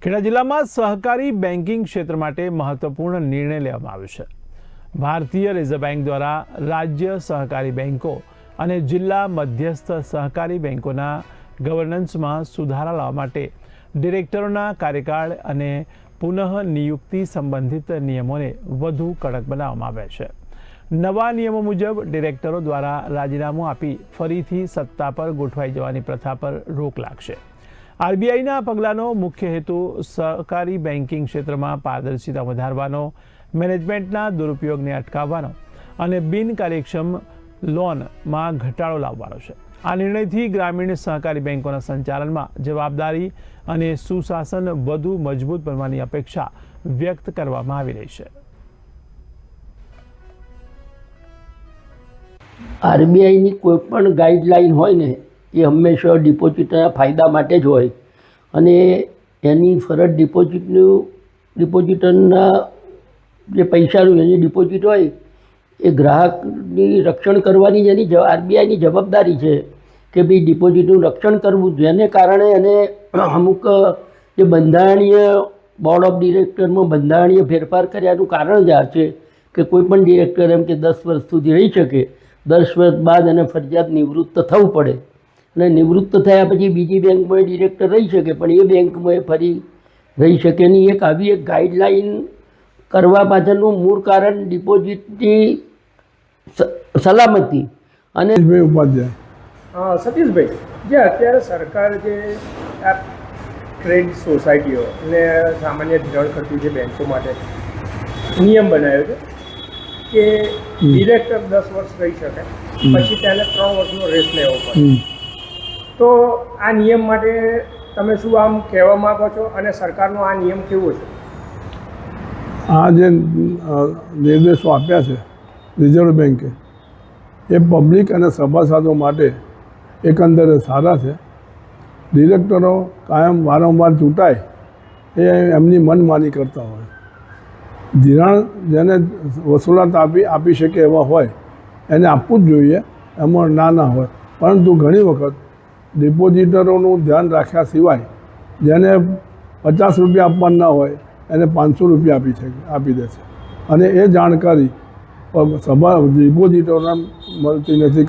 ખેડા જિલ્લામાં સહકારી બેન્કિંગ ક્ષેત્ર માટે મહત્વપૂર્ણ નિર્ણય લેવામાં આવ્યો છે. ભારતીય રિઝર્વ બેંક દ્વારા રાજ્ય સહકારી બેન્કો અને જિલ્લા મધ્યસ્થ સહકારી બેન્કોના ગવર્નન્સમાં સુધારા લાવવા માટે ડિરેક્ટરોના કાર્યકાળ અને પુનઃ નિયુક્તિ સંબંધિત નિયમોને વધુ કડક બનાવવામાં આવ્યા છે. નવા નિયમો મુજબ ડિરેક્ટરો દ્વારા રાજીનામું આપી ફરીથી સત્તા પર ગોઠવાઈ જવાની પ્રથા પર રોક લાગશે. આરબીઆઈના પગલાંનો મુખ્ય હેતુ સહકારી બેન્કિંગ ક્ષેત્રમાં પારદર્શિતા વધારવાનો, મેનેજમેન્ટના દુરુપયોગને અટકાવવાનો અને બિનકાર્યક્ષમ લોનમાં ઘટાડો લાવવાનો છે. આ નિર્ણયથી ગ્રામીણ સહકારી બેન્કોના સંચાલનમાં જવાબદારી અને સુશાસન વધુ મજબૂત બનવાની અપેક્ષા વ્યક્ત કરવામાં આવી રહી છે. આરબીઆઈની કોઈ પણ ગાઈડલાઈન હોય ને એ હંમેશા ડિપોઝિટના ફાયદા માટે જ હોય અને એની ફરજ ડિપોઝિટરના જે પૈસાનું એની ડિપોઝિટ હોય એ ગ્રાહકની રક્ષણ કરવાની જ એની આરબીઆઈની જવાબદારી છે કે ભાઈ ડિપોઝિટનું રક્ષણ કરવું, જેને કારણે એને અમુક જે બંધારણીય બોર્ડ ઓફ ડિરેક્ટરમાં બંધારણીય ફેરફાર કર્યાનું કારણ જ આ છે કે કોઈ પણ ડિરેક્ટર એમ કે 10 વર્ષ સુધી રહી શકે, 10 વર્ષ બાદ એને ફરજિયાત નિવૃત્ત થવું પડે અને નિવૃત્ત થયા પછી બીજી બેંકમાં ડિરેક્ટર રહી શકે પણ એ બેંકમાં ફરી રહી શકે નહીં. એક આવી એક ગાઈડલાઈન કરવા પાછળનું મૂળ કારણ ડિપોઝિટની સલામતી અને ઉપાધ્યાય સતીશભાઈ, જે અત્યારે સરકાર જે આ ક્રેડિટ સોસાયટીઓ અને સામાન્ય ધિરાણ કરતી જે બેંકો માટે નિયમ બનાવ્યો છે કે ડિરેક્ટર 10 વર્ષ રહી શકે પછી તેને 3 વર્ષનો રેસ લેવો પડે, તો આ નિયમ માટે તમે શું આમ કહેવા માગો છો અને સરકારનો આ નિયમ કેવો છે? આ જે નિર્દેશો આપ્યા છે રિઝર્વ બેન્કે એ પબ્લિક અને સભાસદો માટે એકંદરે સારા છે. ડિરેક્ટરો કાયમ વારંવાર ચૂંટાય એ એમની મનમાની કરતા હોય. ધિરાણ જેને વસૂલાત આપી શકે એવા હોય એને આપવું જ જોઈએ, એમાં ના હોય. પરંતુ ઘણી વખત ડિપોઝિટરોનું ધ્યાન રાખ્યા સિવાય જેને 50 રૂપિયા આપવાના ના હોય એને 500 રૂપિયા આપી દે છે અને એ જાણકારી ડિપોઝિટરોને મળતી નથી.